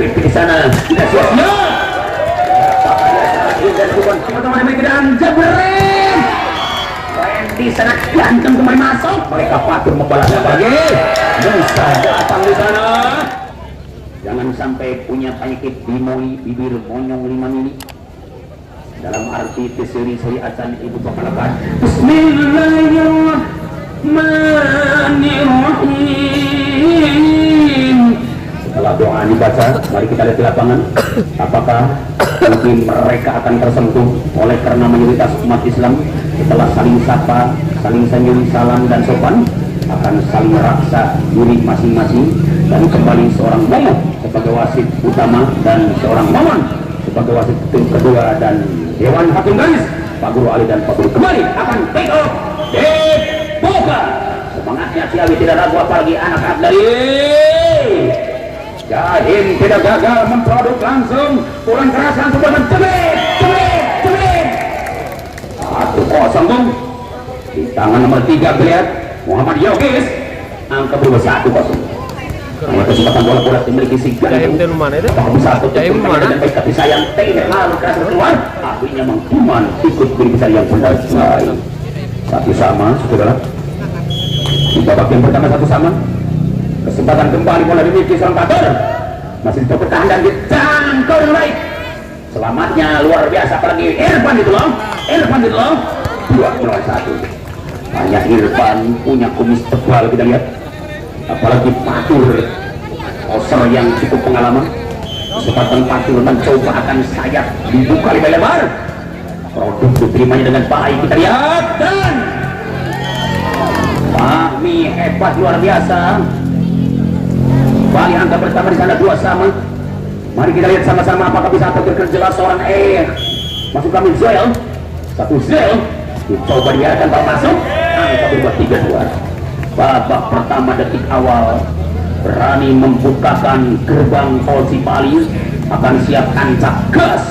Pipi di sana tidak siap-siap. Dan bukan teman-teman mereka dan jebret. Wendy sangat ganteng kembali masuk. Mereka patut membalasnya lagi. Musa datang di sana. Jangan sampai punya penyakit bibir monyong 5 mili. Dalam arti seri acan ibu bapak. Bismillahirrahmanirrahim. Setelah doa dibaca, mari kita lihat di lapangan. Apakah mungkin mereka akan tersentuh oleh karena mayoritas umat Islam setelah saling sapa, saling senyum, salam dan sopan akan saling raksa diri masing-masing dan kembali seorang momo sebagai wasit utama dan seorang momon sebagai wasit tim kedua dan Dewan Hakim Garis Pak Guru Ali dan Pak Guru kembali akan take off dibuka. Semangatnya Ciawi tidak ragu apalagi anak-anak dari Jahim tidak gagal memproduk langsung kurang keras langsung bermain cebit 1-0 Bung di tangan nomor 3 lihat Muhammad Yogis angka berubah 1-0. Hanya kesempatan bola dimiliki si Jahim apakah bisa tutup dengan baik tapi sayang tidak lalu keras keluar akhirnya mengkuman ikut berpisah yang benar. Satu sama saudara di babak yang pertama 1 sama. Kesempatan kembali bola dimiliki seorang Kader masih dicoba tahan dan dijangkau yang baik. Selamatnya luar biasa apalagi Irfan itu loh 2-1. Hanya Irfan punya kumis tebal kita lihat apalagi Patur Oser yang cukup pengalaman. Kesempatan Patur mencoba akan sayap dibuka lebar produk diterimanya dengan baik kita lihat dan Fahmi hebat luar biasa. Kembali angka pertama di sana 2 sama. Mari kita lihat sama-sama apakah bisa terkena jelas seorang masuk kami Zoel 1 Zoel dicoba diarahkan bal masuk angka berubah 3-2. Babak pertama detik awal berani membukakan gerbang tol Cipali akan siap tancap gas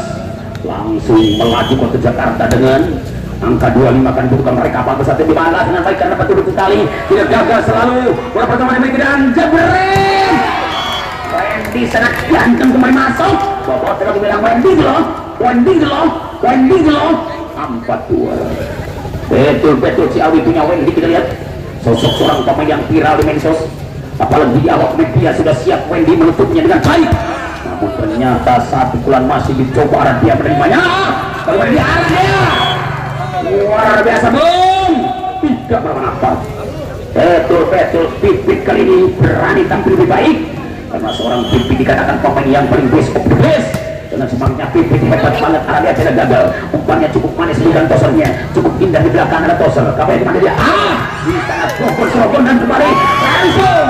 langsung melaju ke Jakarta dengan angka 25 akan buka mereka apa besar dibalas dengan baik karena betul-betul sekali tidak gagal selalu bola pertama dimiliki dan jebret. Wendy sangat ganteng kembali masuk. Bapak terlalu bilang Wendy dulu 4-2. Betul-betul Ciawi punya Wendy kita lihat sosok seorang pemain yang viral di medsos apalagi di awak media sudah siap Wendy menutupnya dengan baik namun ternyata saat pukulan masih dicoba arah dia menerimanya kalau dia arah dia luar biasa Bung tidak bermanfaat. Betul-betul Pipit kali ini berani tampil lebih baik karena seorang Pipit dikatakan pemain yang paling best of the best. Dengan semangatnya Pipit hebat banget arah dia tidak gagal umpannya cukup manis di belakang tosernya cukup indah di belakang ada toser kapan di mana dia di sana serobon dan kembali langsung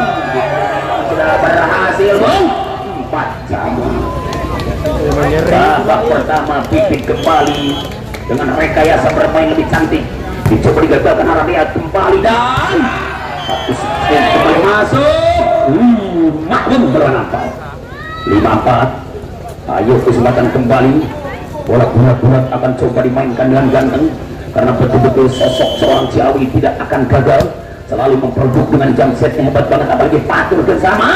sudah berhasil Bung 4 sama. Babak pertama Pipit kembali dengan rekayasa bermain lebih cantik dicoba digagalkan arah dia kembali dan satu kembali masuk maklum bermanfaat 5-4. Ayo kesempatan kembali bola bulat-bulat akan coba dimainkan dengan ganteng karena betul-betul sosok seorang Ciawi tidak akan gagal selalu memproduk dengan jam setnya hebat banget apalagi Patur bersama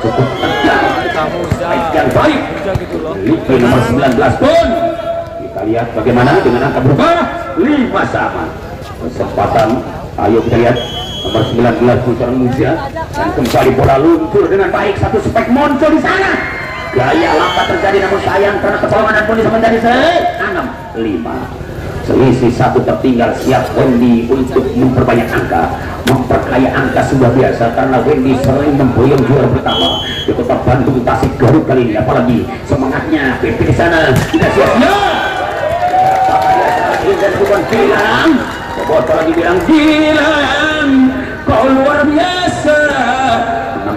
cukup tegang baik yang baik Lipi nomor 19 pun kita lihat bagaimana dengan angka berubah 5 sama. Kesempatan ayo kita lihat nomor 19 Putra Muja dan kembali bola luntur dengan baik satu spek muncul di sana gaya lambat terjadi namun sayang karena pertolongan pun bisa menjadi 6-5. Selisih 1 tertinggal siap Wendy untuk memperbanyak angka memperkaya angka sudah biasa karena Wendy sering memboyong juara pertama di kota Bandung Tasik Garut kali ini apalagi semangatnya Pipi di sana tidak siap-siap dan bukan bilang botol lagi bilang Gilang kau luar biasa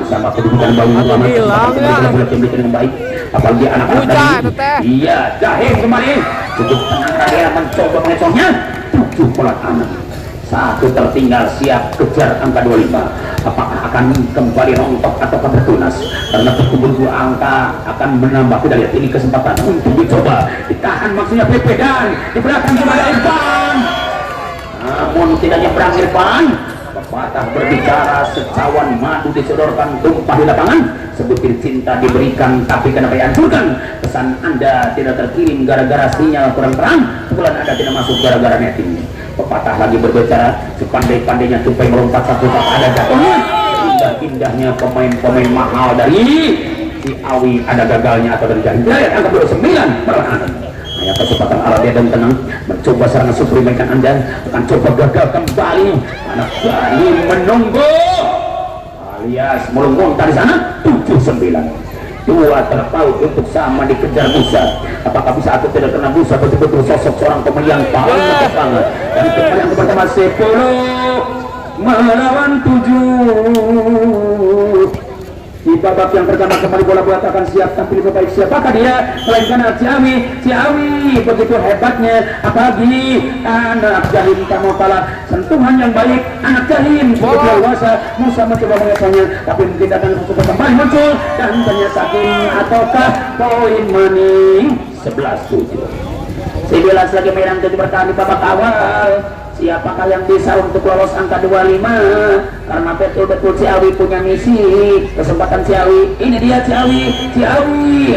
sama kedudukan bangun bilang ya dengan baik apalagi anak-anak tadi iya Jahim kembali cukup tenang dia mencoba mengecohnya 7 pola anak 1 tertinggal siap kejar angka 25 apakah akan kembali rontok atau bertunas karena berkumpul 2 angka akan menambah kita lihat ini kesempatan untuk dicoba ditahan maksudnya PP dan di belakang kembali Irfan namun tidak nyebrang Irfan pepatah berbicara secawan madu disodorkan tumpah di lapangan, sebutir cinta diberikan tapi kenapa dihancurkan. Pesan Anda tidak terkirim gara-gara sinyal kurang terang, pukulan Anda tidak masuk gara-gara netting. Pepatah lagi berbicara, sepandai-pandainya tupai melompat satu tak ada jatuhnya. Indah-indahnya pemain-pemain mahal dari Ciawi ada gagalnya atau dari Hidayat. Angka 29 perlahan. Hanya kesempatan Arabia dan tenang mencoba serangan super mainkan Anda akan coba gagal kembali. Anak Bali menunggu alias melungkung dari sana. 79 dua terpaut untuk sama dikejar Musa. Apakah bisa atau tidak kena Musa? Betul-betul sosok seorang pemain yang paling banget. Dan pemain yang pertama 10 melawan 7. Di babak yang pertama kembali bola buat akan siap tampil lebih baik. Siapakah dia? Melainkan Ciawi begitu hebatnya, apalagi anak Jahim tak mau kalah. Sentuhan yang baik anak Jahim begitu luasa. Musa mencoba mengesannya, tapi mungkin datang sesuatu kembali muncul dan penyesakin ataukah poin maning 11-7. 11 lagi merang jadi bertahan di babak awal. Siapakah yang bisa untuk lolos angka 25? Karena betul-betul Ciawi punya misi. Kesempatan Ciawi, ini dia Ciawi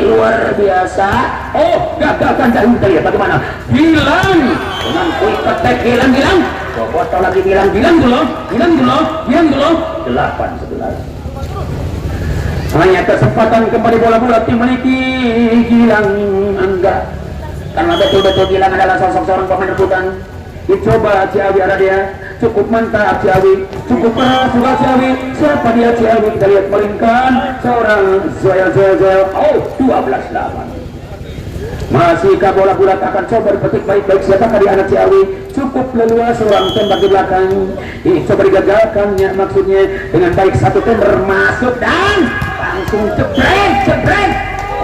luar biasa. Oh, gagalkan Jahim. Kita lihat bagaimana Gilang dengan quick attack. Gilang botol lagi. Gilang dulu 8-11. Hanya kesempatan kembali bola dimiliki Gilang Angga, karena betul-betul Gilang adalah sosok seorang pemain rebutan. Dicoba Ciawi, ada dia cukup mantap Ciawi, cukup keras juga Ciawi. Siapa dia Ciawi? Kita lihat melingkan seorang Zoel. Oh, 12-8. Masihkah bola bulat akan coba dipetik baik-baik. Siapakah di anak Ciawi? Cukup leluasa seorang tembak di belakang. Ini coba digagalkannya maksudnya dengan baik. Satu tender masuk dan langsung ceprek.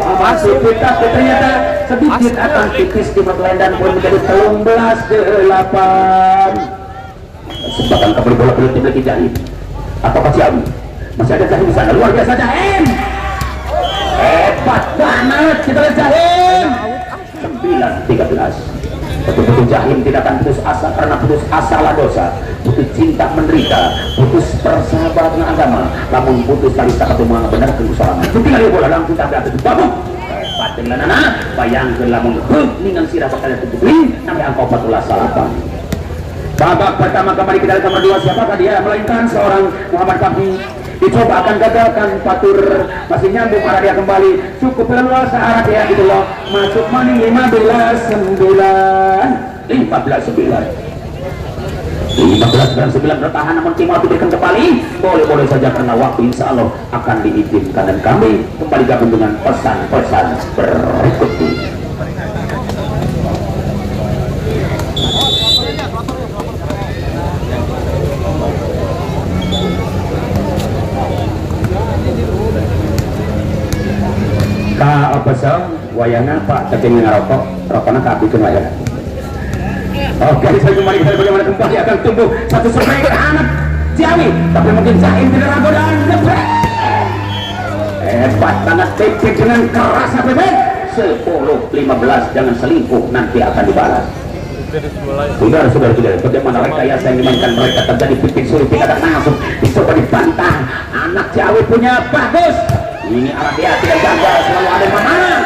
Masuk kita ternyata sedikit akan tipis di dan pun menjadi 13-8. Kesempatan kembali bola belum dimiliki Jahim atau Ciawi. Masih ada Jahim di sana, luar biasa Jahim. Hebat banget, kita lihat Jahim. 9-13. Betul-betul Jahim tidak akan putus asa, karena putus asa lah dosa. Putus cinta menderita, putus persahabatan agama, namun putus tali satu benar kerusakan. Ketika dia bola langsung tak ada babuk. Hebat dengan anak, bayangkan lamun ningan sirah bakal tutupin, namanya angkau 14-8. Babak pertama kembali kita lihat nomor 2, siapakah dia? Melainkan seorang Muhammad Fahmi. Dicoba akan gagalkan Fatur, masih nyambung arah dia kembali, cukup leluasa arah dia gitu loh. Masuk maning 15-9 bertahan, namun Timur diberikan kembali. Boleh saja karena waktu insya Allah akan diizinkan, dan kami kembali gabung dengan pesan-pesan berikut ini. Apa sah wayana Pak tapi ngerokok rokoknya kabitun wayana. Oke, saya kembali kita bagaimana kembali akan tumbuh satu survei anak Ciawi, tapi mungkin Jahim tidak ragu dan ngebrek. Hebat banget tipik dengan keras bebek. 10-15, jangan selingkuh, nanti akan dibalas. Sudah, bagaimana rekayasa yang dimainkan mereka terjadi pipin sulit, tidak langsung dicoba dibantah. Anak Ciawi punya bagus. Ini arah dia tidak gagal, selalu ada mana.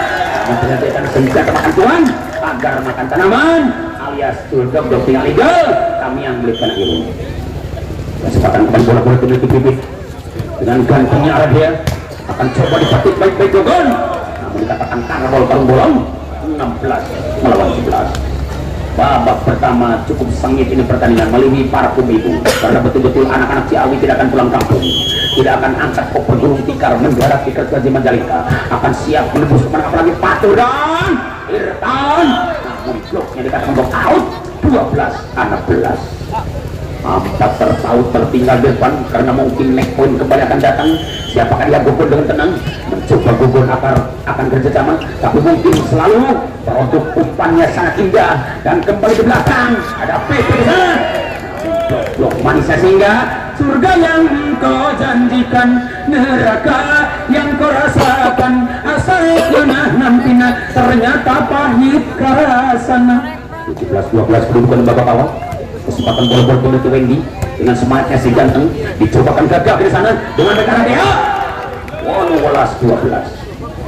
Ternyata akan senjata makan tuan agar makan tanaman alias dok tinggal legal. Kami yang belikan ilmu. Kesempatan kembali bola dimiliki bibit dengan gantungnya arah dia akan coba dipatik baik-baik Gogon, namun dikatakan karena bolong 16 melawan 11. Babak pertama cukup sengit ini pertandingan meliwi para pemimpin, karena betul-betul anak-anak Ciawi tidak akan pulang kampung, tidak akan angkat koper gulung tikar mendarat di Kerja Majalengka, akan siap menembus kemenangan apalagi Fatur dan Irfan, namun bloknya dikatakan blok out 12-16. Empat tertaut tertinggal di depan karena mungkin neck point kembali akan datang. Siapakah dia? Gugun dengan tenang mencoba Gugun akan kerjasama, tapi mungkin selalu produk umpannya sangat indah dan kembali di belakang ada PP di sana. Blok manisnya sehingga surga yang kau janjikan, neraka yang kau rasakan, asal kena nampina ternyata pahit karasana. 17-12 kedudukan babak awal. Kesempatan bola dimiliki Wendy. dengan semangatnya si ganteng dicobakan gagal di sana dengan rekan dia 12-12.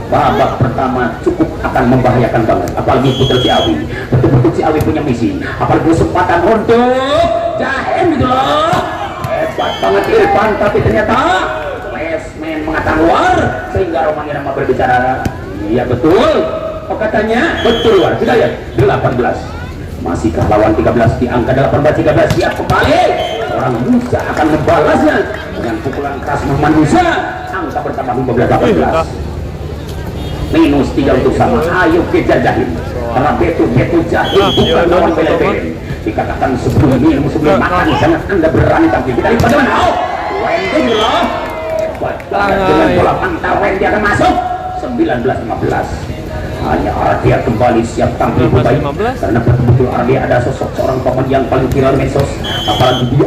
Babak pertama cukup akan membahayakan banget, apalagi Putra Ciawi. Betul-betul Ciawi punya misi, apalagi kesempatan untuk Jahen gitu loh. Hebat banget Irfan, tapi ternyata Lesman mengatakan luar sehingga Romangi Rama berbicara iya betul. Oh katanya betul luar. Kita lihat 18. Masihkah lawan 13 di angka 18-13 siap kembali. Orang Musa akan membalasnya dengan pukulan keras Muhammad Musa. Angka bertambah 15-18. Minus 3 untuk sama. Ayo kejar Jahim, karena betul Jahim bukan lawan belen-belen. Dikatakan sebelum minum sebelum makan sangat Anda berani tampil. Kita lihat bagaimana. Oh Wendy loh dengan bola pantai Wendy akan masuk 19-15. Hanya Ardia kembali siap tampil baik karena betul-betul Ardia ada sosok seorang pemain yang paling viral medsos, apalagi di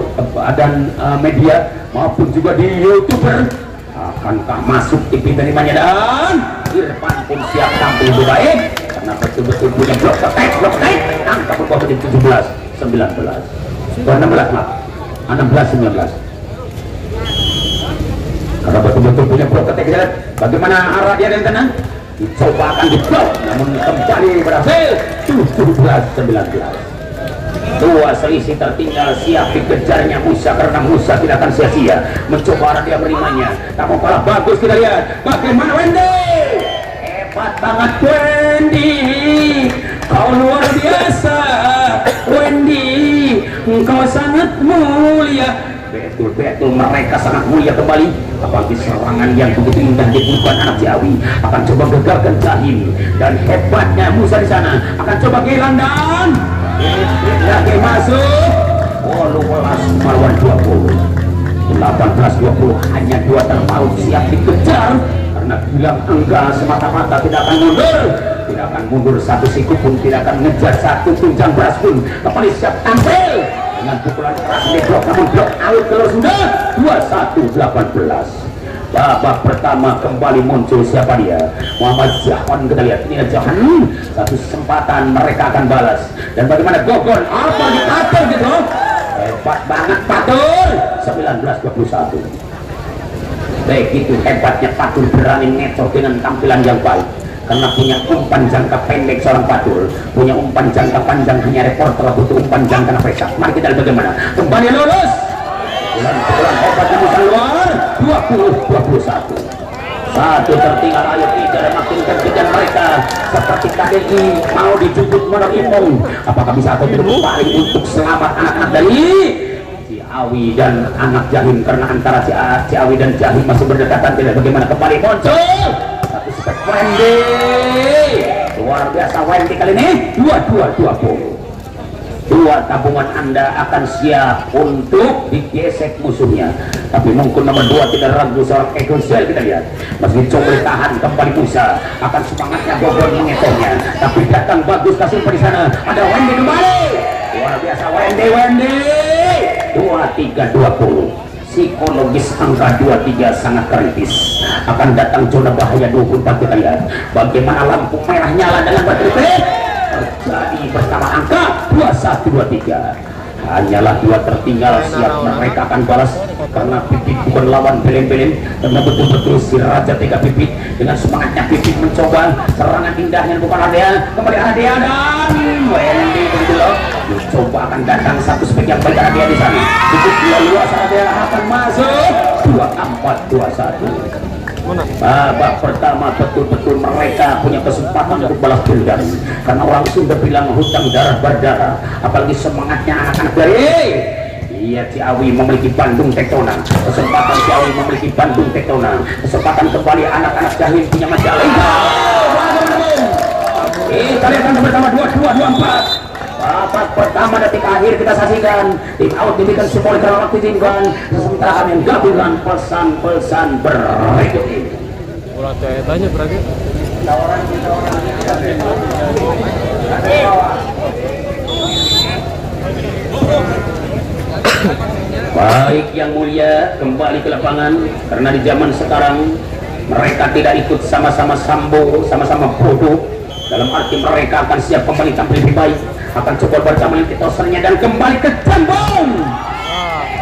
dan media maupun juga di YouTuber. Akankah masuk TV terimanya dan Irfan pun siap tampil lebih baik karena betul-betul punya blok attack angka berubah menjadi 17-19 16 maaf 16-19 karena betul-betul punya blok attack. Bagaimana arah dia dan tenang dicoba akan diblok namun kembali berhasil 17-19. Dua selisih tertinggal siap dikejarnya Musa karena Musa tidak akan sia-sia mencoba dia menerimanya. Namun kalah bagus kita lihat bagaimana Wendy. Hebat banget Wendy, kau luar biasa Wendy, engkau sangat mulia. Betul-betul mereka sangat mulia kembali, apalagi serangan yang begitu indah dibutuhkan anak Ciawi akan coba gagalkan Jahim dan hebatnya Musa di sana akan coba gelandan lagi masuk 12 melawan 20 18-20 hanya 2 terpaut siap dikejar karena bilang enggak semata-mata tidak akan mundur satu siku pun, tidak akan ngejar satu tunjang beras pun. Kembali siap tampil dengan pukulan keras di blok namun blok out kalau sudah 21-18. Babak pertama kembali muncul siapa dia? Muhammad Jahan. Kita lihat ini Jahan, satu kesempatan mereka akan balas dan bagaimana Gogon apa diatur gitu. Hebat banget Patur 19-21. Begitu hebatnya Patur berani ngecor dengan tampilan yang baik karena punya umpan jangka pendek seorang Patur, punya umpan jangka panjang hanya reporter butuh umpan jangka nafas. Mari kita lihat bagaimana kembali lulus pukulan hebat di luar 20-21. Satu tertinggal, ayo kejar makin kejar mereka seperti KDI mau dijemput Monokipong. Apakah bisa atau tidak paling untuk selamat anak-anak dari Ciawi dan anak Jahim karena antara Ciawi dan Jahim masih berdekatan. Tidak bagaimana kembali muncul satu step Wendy, luar biasa Wendy kali ini 22-20. Dua tabungan Anda akan siap untuk digesek musuhnya, tapi mungkin nomor 2 tidak ragu seorang Egosel. Kita lihat masih coba ditahan kembali Musa akan semangatnya Bogor mengetornya, tapi datang bagus kasih di sana ada Wendy kembali luar biasa Wendy 23-20. Psikologis angka 23 sangat kritis, akan datang zona bahaya 24. Kita lihat bagaimana lampu merah nyala dengan baterai terjadi bersama angka 21-23. Hanyalah 2 tertinggal siap mereka akan balas karena Pipit bukan lawan belen-belen karena betul-betul si Raja Tiga Pipit dengan semangatnya Pipit mencoba serangan indahnya bukan Adea kembali Adea dan Wendy begitu loh mencoba akan datang satu spek yang baik Adea di sana cukup luas Adea akan masuk 24-21. Babak pertama betul-betul mereka punya kesempatan untuk balas dendam karena orang Sunda bilang hutang darah berdarah, apalagi semangatnya anak-anak dari Ciawi memiliki Bandung Tektona, kesempatan Ciawi memiliki Bandung Tektona, kesempatan kembali anak-anak Jahim punya Majalengka. Kita lihat bersama 22-24. Babak pertama detik akhir kita saksikan tim out diberikan semua kalau waktu diinginkan sementara kami gabungan pesan-pesan berikut ini. Bola tanya berarti. Baik yang mulia kembali ke lapangan karena di zaman sekarang mereka tidak ikut sama-sama sambo, sama-sama bodoh. Dalam arti mereka akan siap kembali tampil lebih baik, akan coba bertemu kitosannya dan kembali ke jambon.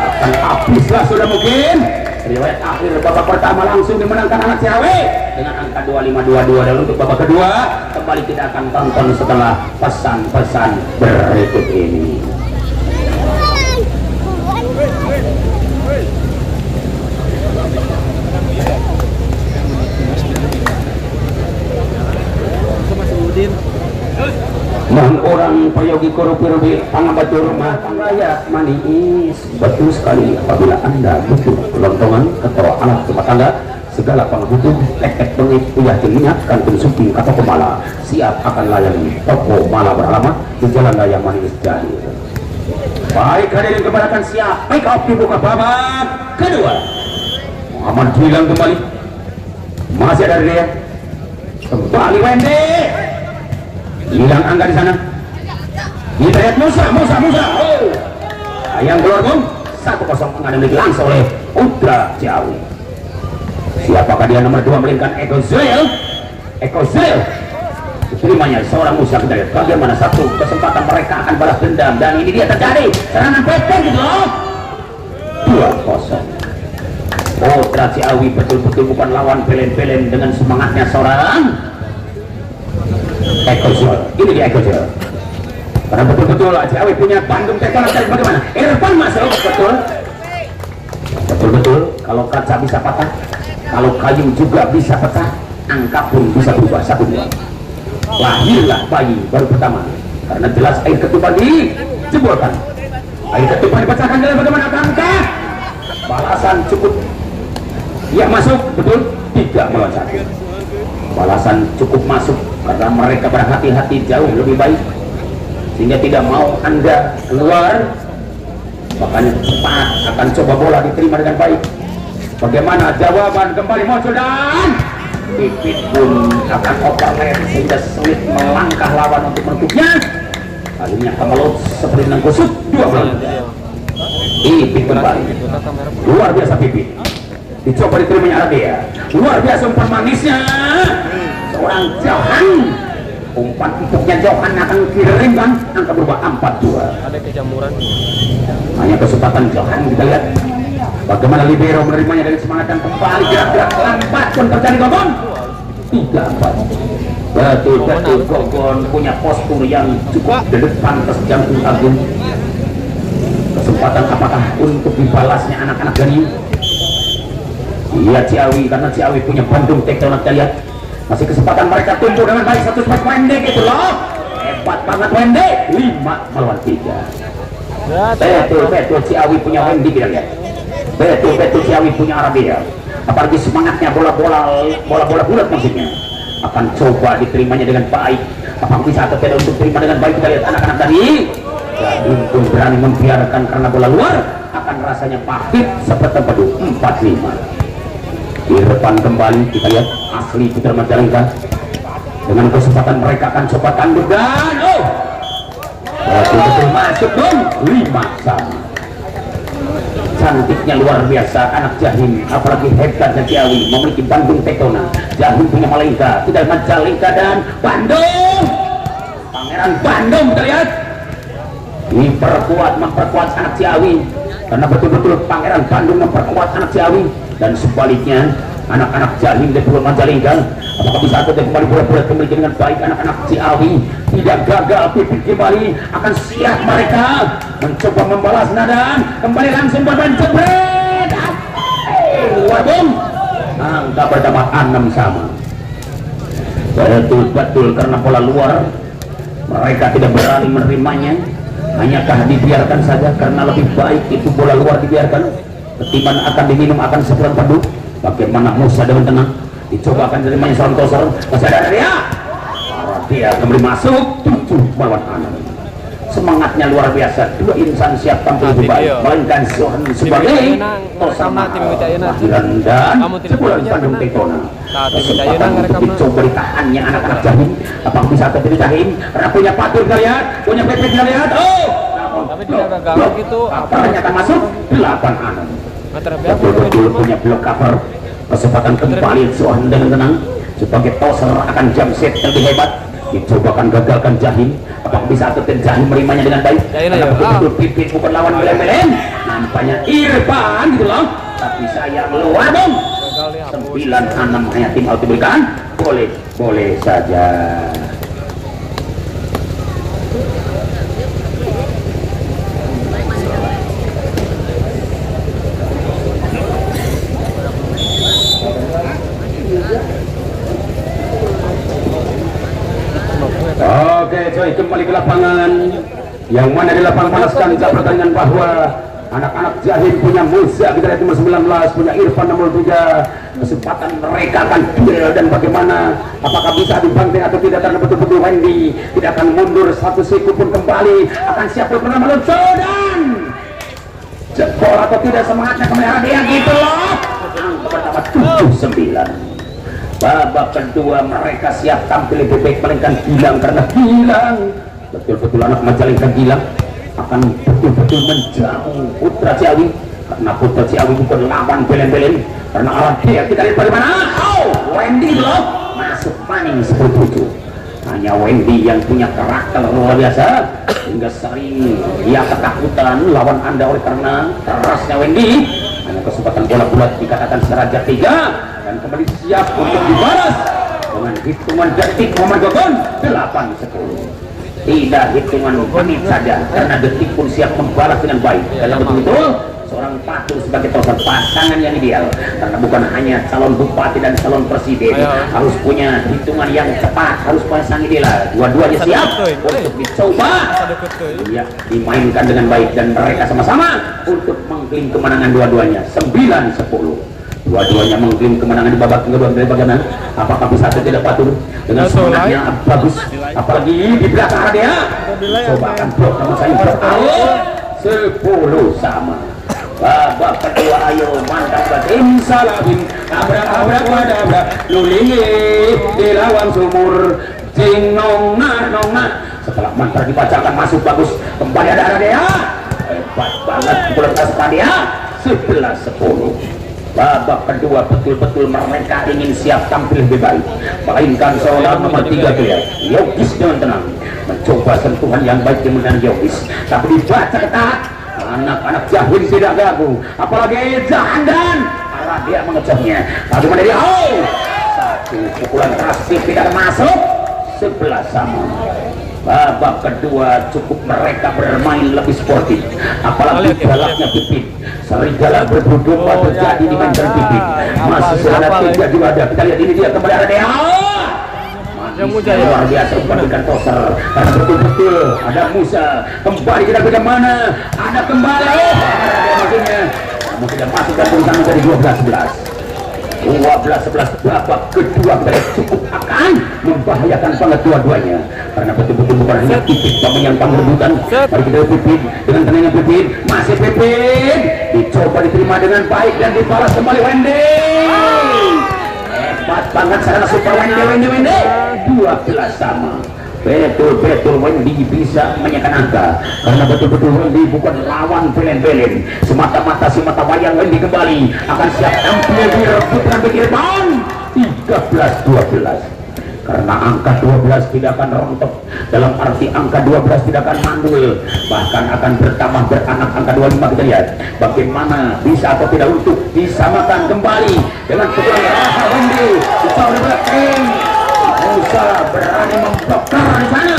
akan habislah sudah mungkin. Riwayat akhir babak pertama langsung dimenangkan anak Ciawi dengan angka 25-22. Dan untuk babak kedua kembali kita akan tonton setelah pesan-pesan berikut ini. Mohon orang payogi korupi-rupi pangabatur rumah raya manis. Betul sekali apabila anda butuh kelontongan atau alat rumah tangga segala penghukum efek bengit uyah minyak kantun suping atau kemala siap akan layani toko mala beralamat di Jalan Raya Manis Jahir. Baik hadirin keberatan siap make up dibuka babak kedua. Muhammad hilang kembali, masih ada dia kembali Wendy. Hilang angka di sana. Kita lihat Musa. Oh, ayam keluar bung. 1-0 mengadili langsung oleh Putra Ciawi. Siapakah dia nomor 2 melingkan Eko Zil. Terimanya seorang Musa. Kita lihat bagaimana satu kesempatan mereka akan balas dendam dan ini dia terjadi serangan Pepe gitu loh. 2-0. Putra Ciawi betul-betul bukan lawan pelen-pelen dengan semangatnya seorang Eko Zil. Ini dia Eko Zil. Karena betul-betul Ciawi punya Bandung Tektonik. Bagaimana? Irfan masuk betul-betul. Kalau kaca bisa patah, kalau kayu juga bisa pecah, angka pun bisa berubah 1-2. Lahirlah bayi baru pertama karena jelas air ketuban dijebolkan, air ketuban dipecahkan. Jalan bagaimana angka balasan cukup ya masuk betul 3-1. Balasan cukup masuk karena mereka berhati-hati jauh lebih baik sehingga tidak mau anda keluar, makanya cepat akan coba bola diterima dengan baik. Bagaimana jawaban kembali muncul dan Pipit pun akan overlap sehingga sulit melangkah lawan untuk menutupnya. Akhirnya kemelut seperti nengkusut 2 bola. Pipit kembali luar biasa. Pipit dicoba diterimanya Arabia, luar biasa umpan manisnya seorang Johan. Umpan empuknya Johan akan kirimkan angka berubah 4-2. Ada kejamuran. Hanya kesempatan Johan kita lihat bagaimana libero menerimanya dari semangat dan kembali gerak-gerak lambat pun terjadi Gogon 3-4. Betul-betul Gogon punya postur yang cukup di depan terjangkau agung. Kesempatan apakah untuk dibalasnya anak-anak dari Ciawi, karena Ciawi punya Bandung Tektonik. Kita lihat masih kesempatan mereka tumbuh dengan baik. Satu smash Wendy gitu loh, hebat banget Wendy. 5-3. Betul Ciawi punya Wendy. Kita lihat betul Ciawi punya Arabia. Apalagi semangatnya bola-bola bulat maksudnya akan coba diterimanya dengan baik. Apakah bisa atau tidak untuk terima dengan baik? Kita lihat anak-anak tadi untuk berani membiarkan karena bola luar akan rasanya pahit seperti pedu. 4-5. Di depan kembali kita lihat asli Putra Majalengka dengan kesempatan mereka akan coba tanduk dan betul masuk dong 5-1. Cantiknya luar biasa anak Jahim, apalagi hebatnya Ciawi memiliki Bandung Tektonik. Jahim punya Majalengka, tidak Majalengka dan Bandung. Pangeran Bandung kita lihat memperkuat anak Ciawi karena betul-betul Pangeran Bandung memperkuat anak Ciawi. Dan sebaliknya anak-anak Jahim dari Pulau Majalengka apakah bisa atau kembali bola-bola kembali dengan baik. Anak-anak Ciawi tidak gagal. Pipit kembali akan siap mereka mencoba membalas nadan kembali langsung bermain jebret luar bom. Angka pertama 6 sama. Betul karena bola luar mereka tidak berani menerimanya. Hanyakah dibiarkan saja karena lebih baik itu bola luar dibiarkan ketimbang akan diminum akan sepulang pedu. Bagaimana Musa dengan tenang dicoba akan menerimanya seorang Tosar. Masih ada dia kembali masuk 7-6. Semangatnya luar biasa. Dua insan siap tampil lebih baik. Melainkan sebagai Tosama Lahiran dan sebulan Bandung Tektonik. Kesempatan untuk dicoba ditahannya anak-anak Jahim. Apakah bisa atau tidak Jahim? Karena punya Patur kita lihat, punya Pepe kita lihat. Tapi tidak gagal gitu. Ternyata masuk 8-6. Betul-betul punya blok cover. Kesempatan kembali Sohan dengan tenang sebagai Toser akan jam set lebih hebat. Dicobakan gagalkan Jahim. Apakah bisa atau Jahim menerimanya dengan baik? Jahim, Karena ayo. betul-betul Pipit bukan lawan Belen-Belen. Nampaknya Irfan gitu loh. Tapi saya keluar dong. Gagal nih, hapus. 9-6 hanya tim out diberikan. Boleh saja. Oke, coy, kembali ke lapangan. Yang mana di lapangan panaskan pertanyaan bahwa anak-anak Jahim punya Musa, kita lihat nomor 19, punya Irfan nomor 3. Kesempatan mereka akan duel dan bagaimana apakah bisa dibanting atau tidak, karena betul-betul Wendy tidak akan mundur satu sekund pun, kembali akan siap bernama Jordan. Jebol atau tidak semangatnya kembali dia gitu loh. Angka pertama 7-9. Babak kedua mereka siap tampil lebih baik melainkan Gilang, karena Gilang betul-betul anak Majalengka. Gilang akan betul-betul menjauh Putra Ciawi, karena Putra Ciawi bukan lawan Belen-Belen. Karena alat dia kita lihat bagaimana. Wendy loh masuk maning 10-7. Hanya Wendy yang punya karakter luar biasa hingga sering dia ketakutan lawan Anda oleh karena kerasnya Wendy. Hanya kesempatan bola bulat dikatakan serajak 3 dan kembali siap untuk dibalas dengan hitungan detik Muhammad Gogon 8-10. Tidak hitungan menit saja, karena detik pun siap membalas dengan baik. Dalam betul-betul seorang Patu sebagai pasangan yang ideal, karena bukan hanya calon bupati dan calon presiden. Harus punya hitungan yang cepat, harus punya sang ideal. Dua-duanya siap untuk dicoba ya, dimainkan dengan baik, dan mereka sama-sama untuk mengklaim kemenangan dua-duanya 9-10. Dua-duanya mengklaim kemenangan di babak kedua. Dari bagaimana? Apakah bisa atau tidak Patu dengan semangatnya bagus, apalagi di belakang dia. Coba akan blok, namun saya bertaruh 10 sama. Babak kedua, ayo mantap batin salabin, abrak-abrak wadabrak lulingi di lawang sumur jing nongna. Setelah mantra dibacakan masuk bagus, kembali ada dia. Hebat banget bulan pasukan dia 11-10. Babak kedua betul-betul mereka ingin siap tampil lebih baik, mainkan seorang nomor 3 ya Yogis dengan tenang mencoba sentuhan yang baik dengan Yogis, tapi dibaca ketat. Anak-anak Jahim tidak gagu, apalagi Jahandan arah dia mengejarnya. Bagaimana dia? Satu pukulan keras tidak masuk. 11 sama. Babak kedua cukup mereka bermain lebih sportif, apalagi galaknya Pipit. Serigala berdomba terjadi di mancan Pipit. Masih ada 3 juga ada. Kita lihat ini dia kembali ada dia. Luar biasa memberikan toser, karena betul-betul ada Musa. Kembali kita bagaimana? Ada kembali. Ada maksudnya. Namun tidak masuk dan tulisan menjadi 12-11. 12-11. Babak kedua kita cukup akan membahayakan banget dua-duanya, karena betul-betul bukan hanya Pipit yang pangrebutan. Mari kita Pipit dengan tenangnya Pipit, masih Pipit dicoba diterima dengan baik dan dibalas kembali Wendy. Hebat banget sarana super Wendy 12 sama. Betul-betul Wendy bisa menyekan angka, karena betul-betul Wendy bukan lawan Belen-Belen semata-mata. Si mata wayang Wendy kembali akan siap tampil di rebutan pikir bang 13-12, karena angka 12 tidak akan rontok, dalam arti angka 12 tidak akan mandul, bahkan akan bertambah beranak angka 25. Kita lihat bagaimana bisa atau tidak untuk disamakan kembali dengan pukulan Raha Wendy. Dicoba belakang Musa berani memblokar di sana,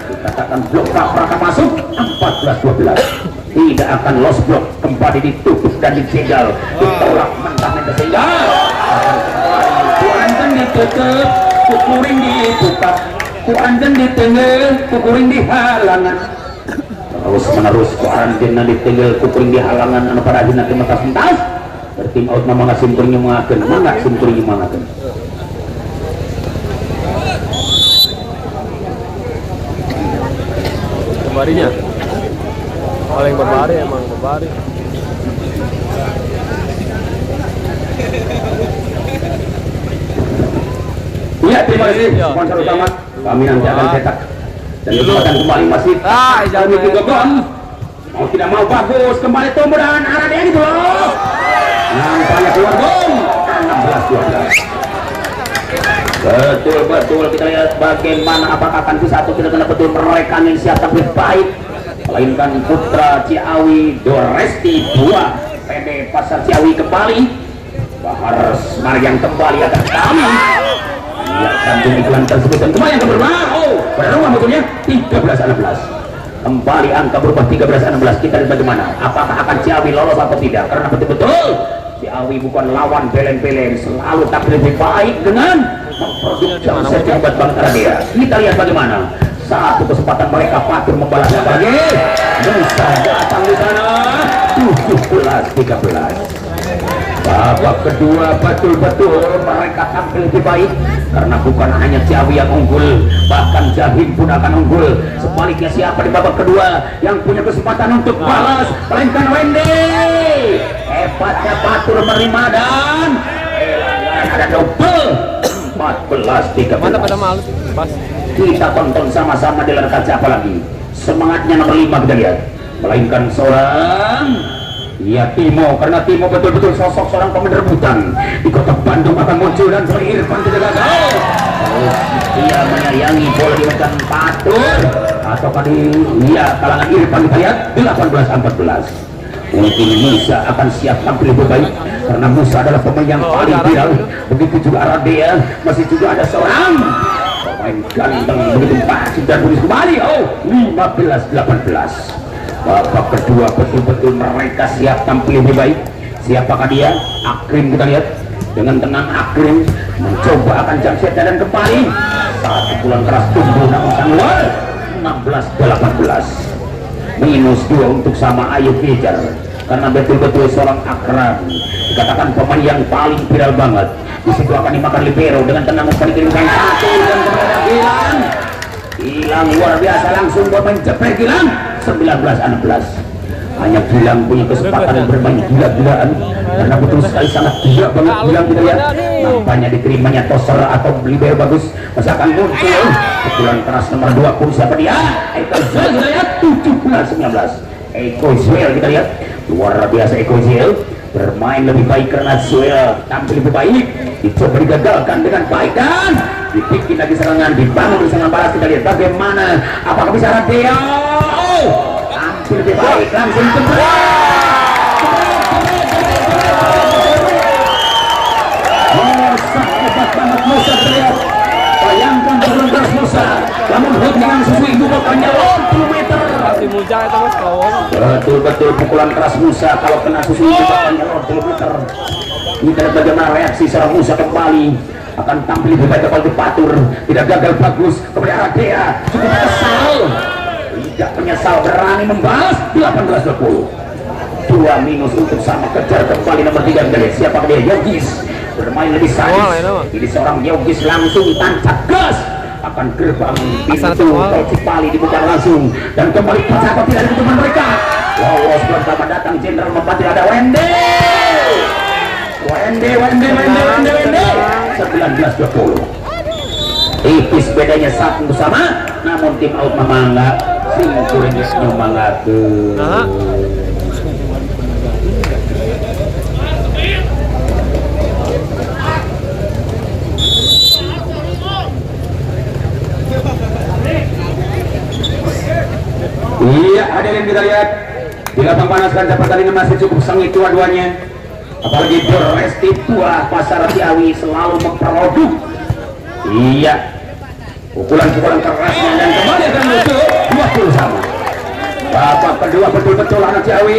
dikatakan blok tak masuk 14-12. Tidak akan lost block, kembali ditutup dan dicegal, ditolak mentah-mentah sehingga kuanten ditutup, kukuring dibuka, kuanten di tengah, kukuring di halangan. Terus menerus kuanten di tengah, kukuring di halangan. Anu pada akhirnya mentas-mentas bertim out nama simkuringnya mengaken, mana simkuringnya mengaken. Kembarinya paling berbari, emang berbari. Iya, terima kasih sponsor utama. Kami nanti akan cetak dan kesempatan kembali masih kami Gogon. Mau tidak mau bagus kembali tumbuh dan arah dia gitu loh. Nampaknya keluar gol 16-12. Betul kita lihat bagaimana apakah akan bisa atau tidak betul mereka yang siap tampil baik, melainkan Putra Ciawi Doresti 2 PD Pasar Ciawi kembali. Bahar Mariang kembali akan kami ya kantung iklan tersebut dan kembali yang berubah berubah betulnya 13-16 kembali angka berubah 13-16. Kita lihat bagaimana apakah akan Ciawi lolos atau tidak, karena betul-betul Ciawi bukan lawan belen-belen, selalu tampil lebih baik dengan memproduksi omset hebat bangsa dia. Kita lihat bagaimana satu kesempatan mereka Fatur membalasnya lagi. Musa datang di sana 17-13. Babak kedua betul-betul mereka tampil lebih baik, karena bukan hanya Ciawi yang unggul, bahkan Jahim pun akan unggul. Sebaliknya siapa di babak kedua yang punya kesempatan untuk balas, melainkan Wendy. Hebatnya Fatur menerima dan ada double 14-13. Mana pada malu pas Kita tonton sama-sama di layar kaca, apalagi semangatnya nomor 5 kita lihat, melainkan seorang Timo, karena Timo betul-betul sosok seorang pemain rebutan di kota Bandung akan muncul dan Soli Irfan tidak gagal. Dia menyayangi bola di medan Fatur atau di kalangan Irfan. Kita lihat 18-14. Mungkin Musa akan siap tampil lebih baik, karena Musa adalah pemain yang paling viral. Begitu juga Aradea, masih juga ada seorang pemain ganteng begitu pasti dan tulis kembali 15-18. Babak kedua betul-betul mereka siap tampil lebih baik. Siapakah dia? Akrim, kita lihat dengan tenang Akrim mencoba akan jam set dan kembali satu pukulan keras tumbuh namun keluar 16-18. -2 untuk sama Ayu Kejar, karena betul-betul seorang Akram dikatakan pemain yang paling viral banget. Di situ akan dimakan libero dengan tenang memperkirimkan satu dan kemudian hilang luar biasa langsung buat mencepat hilang 19-16. Hanya Gilang punya kesempatan bermain gila-gilaan, karena betul sekali sangat gila banget Gilang. Kita lihat nampaknya diterimanya toser atau libero bagus, masih akan muncul pukulan keras nomor 20. Siapa dia? Eko Zil. Kita lihat 17-19. Eko Zil, kita lihat luar biasa Eko Zil bermain lebih baik, karena Zil tampil lebih baik, dicoba digagalkan dengan baik dan dibikin lagi serangan, dibangun di serangan balas. Kita lihat bagaimana apakah bisa Radea tampil lebih baik, langsung kembali Musa. Hebat banget Musa, terlihat bayangkan turun keras Musa, namun dengan susu ibu bapaknya 20 meter si Muja itu mas kawon. Betul-betul pukulan keras Musa kalau kena susu ibu bapaknya 20 meter. Kita lihat bagaimana reaksi seorang Musa kembali akan tampil lebih baik kembali Fatur, tidak gagal bagus kepada Aradea, cukup kesal, tidak menyesal, berani membalas 18-20. 2- untuk sama Kejar kembali nomor 3. Kita lihat siapa dia, Yogis bermain lebih sadis. Ini seorang Yogis langsung tancap gas akan gerbang pintu tol Cipali dibuka langsung dan kembali pasang tidak ada teman mereka. Lolos bersama datang Jenderal Mempati, ada Wendy 19-20. Tipis bedanya satu sama, namun tim out memangga singkurnya memangga ke iya. Hadirin kita lihat di lapang panas kaca pertandingan masih cukup sengit dua-duanya, apalagi Doresti 2 Pasar Ciawi selalu memproduk pukulan-pukulan kerasnya dan kembali akan muncul 20 sama. Babak kedua betul-betul anak Ciawi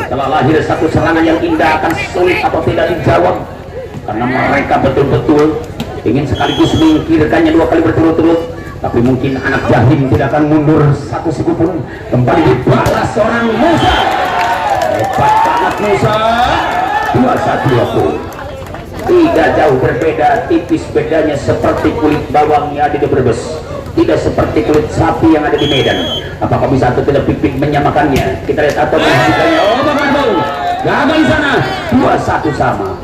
setelah lahir satu serangan yang indah akan sulit atau tidak dijawab, karena mereka betul-betul ingin sekaligus menyingkirkannya 2 kali berturut-turut. Tapi mungkin anak Jahim tidak akan mundur satu siku pun. Kembali dibalas seorang Musa. Hebat banget Musa. 21-20. Tidak jauh berbeda, tipis bedanya seperti kulit bawang yang ada di Brebes, tidak seperti kulit sapi yang ada di Medan. Apakah bisa atau tidak Pipik menyamakannya? Kita lihat atau menghentikannya. Gagal di sana. 2-1 sama.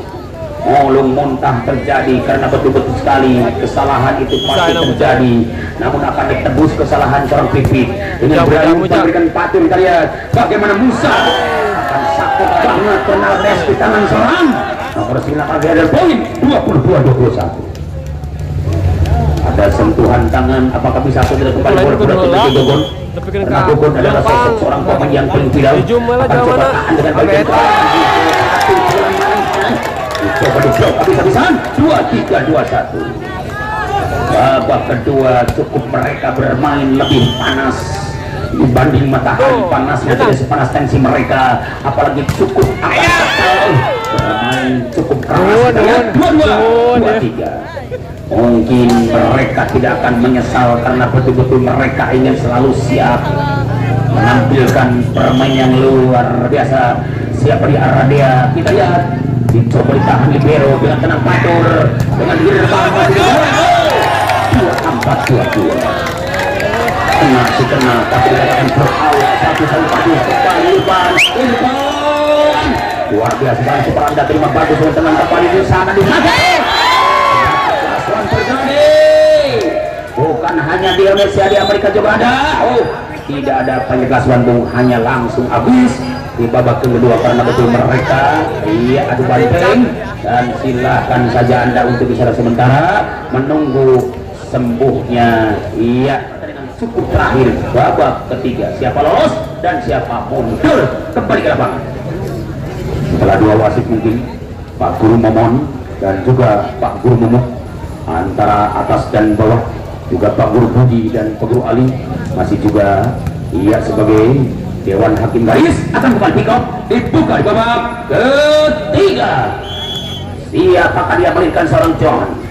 Molung muntah terjadi, karena betul-betul sekali kesalahan itu pasti terjadi, namun akan ditebus kesalahan seorang Pipik dengan berani memberikan Fatur. Kita lihat bagaimana Musa akan sakit banget kena des di tangan seorang nomor 9 ada poin 22-21. Ada sentuhan tangan, apakah bisa atau tidak kembali bola ke Gogon? Karena Gogon adalah sosok seorang pemain yang paling viral. Akan coba tahan dengan bagian coba diblok habis-habisan. 2-3-2-1. Babak kedua cukup mereka bermain lebih panas dibanding matahari panasnya, tidak sepanas tensi mereka, apalagi cukup bermain cukup keras. 2-2-2-3. Mungkin mereka tidak akan menyesal karena betul-betul mereka ingin selalu siap menampilkan permain yang luar biasa. Siapa di arah dia? Kita lihat, dicoba ditahan libero dengan tenang patur dengan diri depan masih 2-4-2-2. Kena tapi dikatakan berawal satu padu kembali Irfan luar biasa sekali. Superanda terima bagus dengan tenang kembali di sana di sana. Kelasan terjadi bukan hanya di Indonesia, di Amerika juga ada. Tidak ada penyegasan Bung, hanya langsung habis di babak kedua karena betul mereka adu banteng. Dan silahkan saja Anda untuk bicara sementara menunggu sembuhnya. Cukup terakhir babak ketiga, siapa lolos dan siapa mundur kembali ke lapangan. Setelah dua wasit mungkin Pak Guru Momon dan juga Pak Guru Momok, antara atas dan bawah juga Pak Guru Budi dan Pak Guru Ali, masih juga sebagai Dewan Hakim Garis akan kembali pick up, dibuka di babak ketiga. Siapakah dia melahirkan seorang John?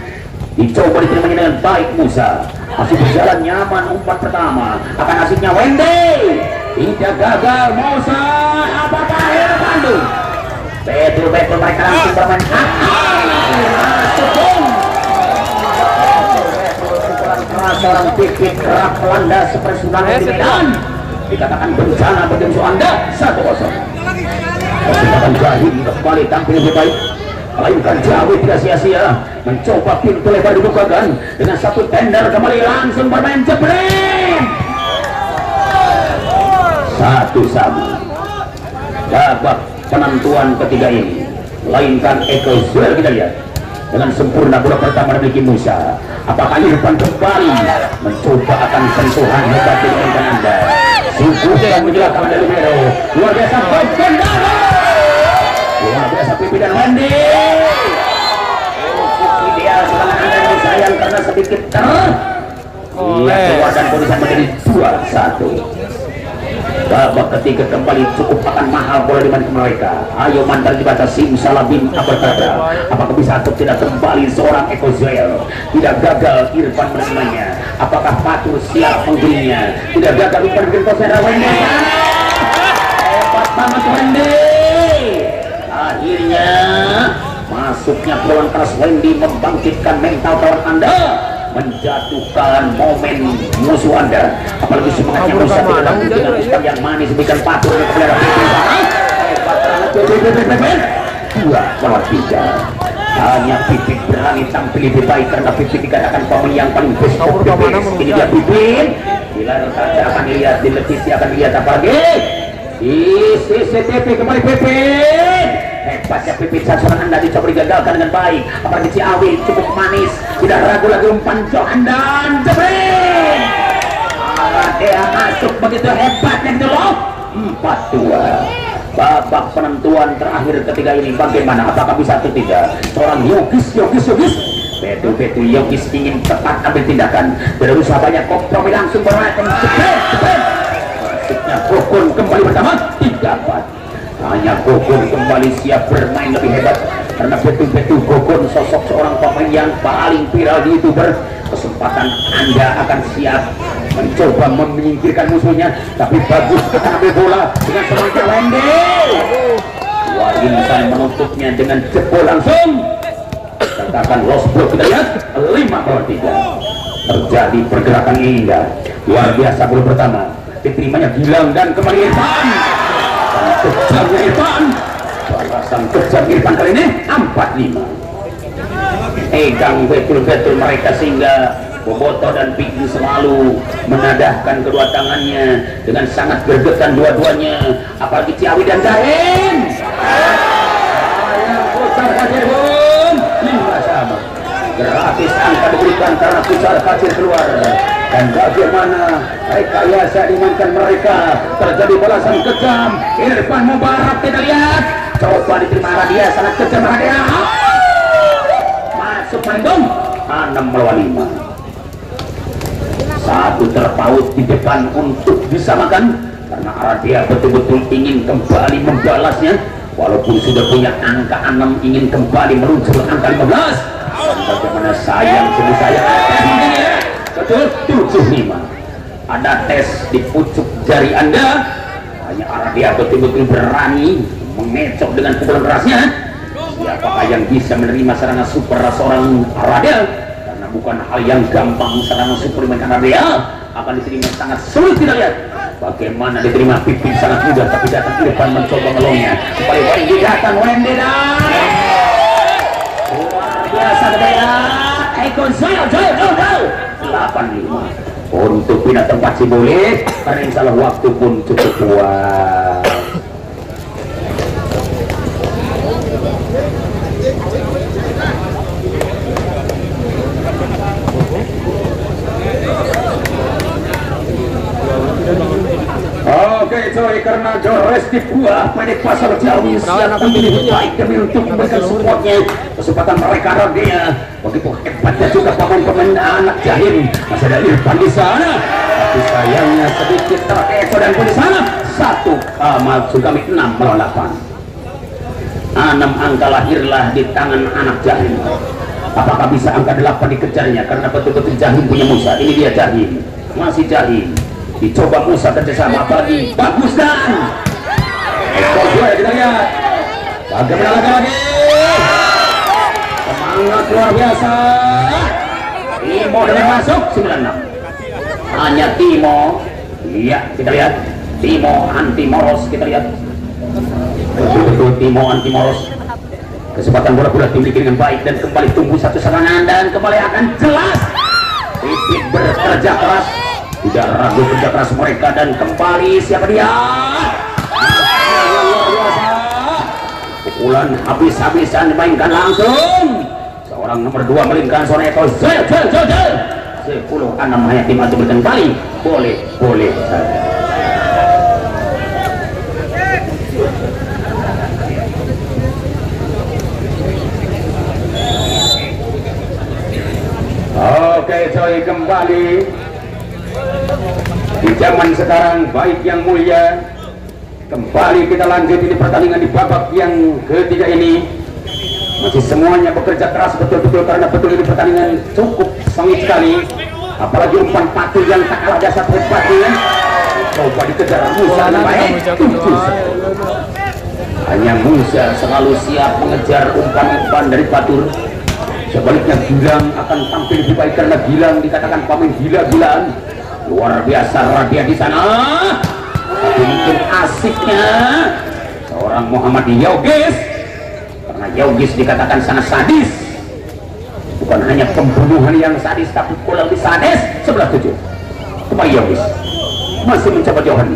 Dicoba diterimanya dengan baik Musa, masih berjalan nyaman umpan pertama, akan asiknya Wendy, tidak gagal Musa, apakah akhir Bandung? Betul-betul mereka langsung bermain masuk keras seorang Pipit kerap melanda seperti tsunami di Medan. Dikatakan bencana bagi musuh Anda. 1-0. Kesempatan Jahim kembali tampil lebih baik, melainkan Jawi tidak sia-sia mencoba pintu lebar dibukakan dengan satu tender, kembali langsung bermain jebret 1-1. Babak penentuan ketiga ini melainkan Eko Zuel. Kita lihat dengan sempurna bola pertama dimiliki Musa. Apakah Irfan kembali mencoba akan sentuhan hebat di depan Anda? Sungguhkan menjelaskan dari Libero, luar biasa Bogondaro, luar biasa Pipi dan Wendy. Ideal serangan Anda yang disayang karena sedikit keluar dan kondisi menjadi 2-1. Babak ketiga kembali cukup akan mahal bola di mana mereka. Ayo mantar dibatasi Salabim Aberkada. Apakah bisa atau tidak kembali seorang Eko Zuel? Tidak gagal Irfan menerimanya. Apakah Patur siap menggirinya? Tidak gagal Irfan bikin konsentrasi Wendy. Hebat banget Wendy. Akhirnya masuknya peluang keras Wendy membangkitkan mental kawan Anda, menjatuhkan momen musuh Anda. Apalagi semangatnya Musa dengan umpan yang manis berikan Patur kepada Pipi. 2-3. Hanya Pipi berani tampil lebih baik karena Pipi dikatakan pemain yang paling best of the best. Ini dia Pipi. Bila saja akan dilihat di televisi, akan dilihat apa lagi di CCTV. Kembali Pipi. Hebatnya Pipi, sasaran Anda dicoba digagalkan dengan baik. Apalagi Ciawi cukup manis, tidak ragu lagi umpan Johan dan jebret. Dia masuk begitu hebatnya gitu loh. 4-2. Babak penentuan terakhir ketiga ini bagaimana? Apakah bisa atau tidak? Seorang Yogis. Betul-betul Yogis ingin tepat ambil tindakan. Berusaha banyak kompromi langsung bermain jebret. Masuknya Gogon kembali pertama 3-4. Hanya Gogon kembali siap bermain lebih hebat karena betul-betul Gogon sosok seorang pemain yang paling viral di YouTuber. Kesempatan Anda akan siap mencoba menyingkirkan musuhnya, tapi bagus ketambil bola dengan semangat Wendy. Insan menutupnya dengan jebol langsung. Katakan lost block. Kita lihat 5-3. Terjadi pergerakan indah luar biasa. Bola pertama diterimanya Gilang dan kembali Irfan. Kejamnya Irfan, balasan kejam Irfan kali ini 4-5. Pegang betul-betul mereka sehingga Boboto dan Pigi selalu menadahkan kedua tangannya dengan sangat bergetan dua-duanya. Apalagi Ciawi dan Jahim. 5-sama. gratis angka diberikan karena putar kacir keluar. Dan bagaimana rekayasa dimainkan mereka, terjadi balasan kejam. Irfan Mubarak kita lihat, coba diterima Radia, sangat kejam Radia, masuk Bandung 6-5. Satu terpaut di depan untuk disamakan karena Radia betul-betul ingin kembali membalasnya, walaupun sudah punya angka 6 ingin kembali meluncur angka 15. Dan bagaimana sayang sungguh sayang betul 75. Ada tes di pucuk jari Anda, hanya Aradia betul-betul berani mengecok dengan pukulan kerasnya. Siapakah yang bisa menerima serangan super seorang Aradia? Karena bukan hal yang gampang serangan super dengan Aradia akan diterima sangat sulit. Kita lihat bagaimana diterima. Pipin sangat mudah tapi datang ke depan mencoba melongnya. Supaya Wendy datang, Wendy dan luar biasa berbeda. Eko Zoyo 85 untuk pindah tempat sih boleh, karena insya Allah waktu pun cukup kuat. Oke coy, karena Jores di buah pendek pasar Jawi siap memilih baik demi untuk memberikan supportnya. Kesempatan mereka Radia, begitu hebatnya juga pemain-pemain anak Jahim. Masih ada Irfan di sana, tapi sayangnya sedikit terekor dan pun di sana. 1 Sugami 6-8. 6 angka lahirlah di tangan anak Jahim. Apakah bisa angka 8 dikejarnya? Karena betul-betul Jahim punya Musa. Ini dia Jahim, masih Jahim. Dicoba Musa kerjasama, apalagi bagus dan ekor dua kita lihat bagaimana lagi semangat luar biasa. Timo dengan masuk 96, hanya Timo. Iya kita lihat Timo anti Moros, kita lihat betul-betul Timo anti Moros. Kesempatan bola-bola dimiliki dengan baik dan kembali tumbuh satu serangan dan kembali akan jelas. Pipit bekerja keras, tidak ragu kerja keras mereka dan kembali siapa dia? Luar biasa. Pukulan habis-habisan dimainkan langsung. Seorang nomor 2 melingkan sore Eko 10-6 hanya tim atau berikan kembali. Boleh saja. Oke coy, kembali di zaman sekarang baik yang mulia. Kembali kita lanjut ini pertandingan di babak yang ketiga ini. Masih semuanya bekerja keras betul-betul karena betul ini pertandingan cukup sengit sekali. Apalagi umpan Patul yang tak kalah dasar hebatnya. Coba dikejar Musa dengan baik. Hanya Musa selalu siap mengejar umpan-umpan dari Patul. Sebaliknya Gilang akan tampil lebih baik karena Gilang dikatakan pemain gila-gilaan. Luar biasa Radia di sana. Tapi mungkin asiknya seorang Muhammad Yaugis, karena Yaugis dikatakan sangat sadis. Bukan hanya pembunuhan yang sadis, tapi pula lebih sadis. 11-7 kembali Yaugis masih mencoba Johan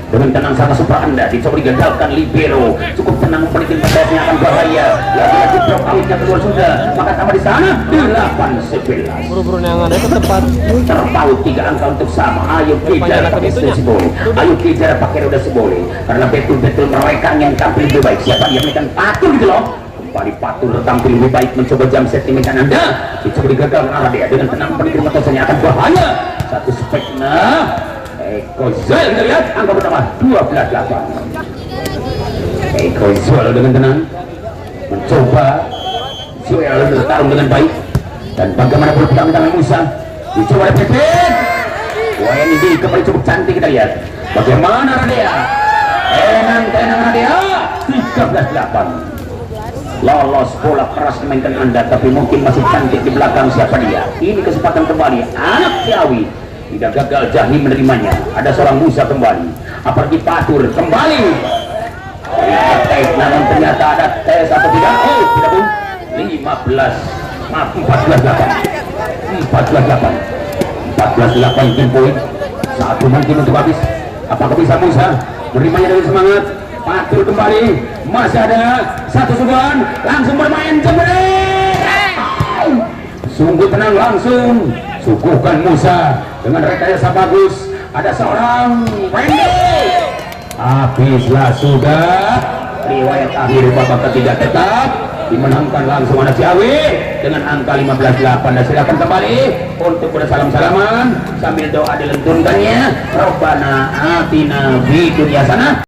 dengan tenang sama super Anda, dicoba digagalkan libero, cukup tenang memberikan pasnya akan bahaya. Lagi-lagi blok outnya keluar sudah, maka sama di sana 8-11. Buru-buru yang ada itu tepat. Terpaut 3 angka untuk sama. Ayo kejar pakai Roda Siboleh. Ayo kejar pakai Roda Siboleh. Karena betul-betul mereka yang tampil lebih baik. Siapa yang menekan Patul gitu loh. Kembali Patul tampil lebih baik mencoba jam set menekan Anda. Dicoba digagalkan Aradia dengan tenang memberikan matosnya akan bahaya. Satu spekna. Eko Zoyo kita lihat angka pertama 12-8. Eko Zoyo dengan tenang mencoba Zoyo bertarung dengan baik. Dan bagaimana bola pertama tangan Musa dicoba oleh Pipin. Wah ini kembali cukup cantik kita lihat. Bagaimana Radia? Tenang Radia. 13-8. Lolos bola keras dimainkan Anda, tapi mungkin masih cantik di belakang siapa dia. Ini kesempatan kembali anak Ciawi. Tidak gagal Jahim menerimanya. Ada seorang Musa kembali. Apalagi Patur kembali. Tes, namun ternyata ada tes atau tidak? Oh tidak pun. 14-8 tim poin. Satu mungkin untuk habis. Apakah bisa Musa menerimanya dengan semangat? Patur kembali. Masih ada satu subuhan. Langsung bermain jembreng. sungguh tenang langsung suguhkan Musa dengan rekayasa bagus. Ada seorang pendek, habislah sudah. Riwayat akhir babak ketiga tetap dimenangkan langsung anak Ciawi dengan angka 15-8. Dan silakan kembali untuk bersalam-salaman sambil doa dilentunkannya. Robbana atina fid dunya hasanah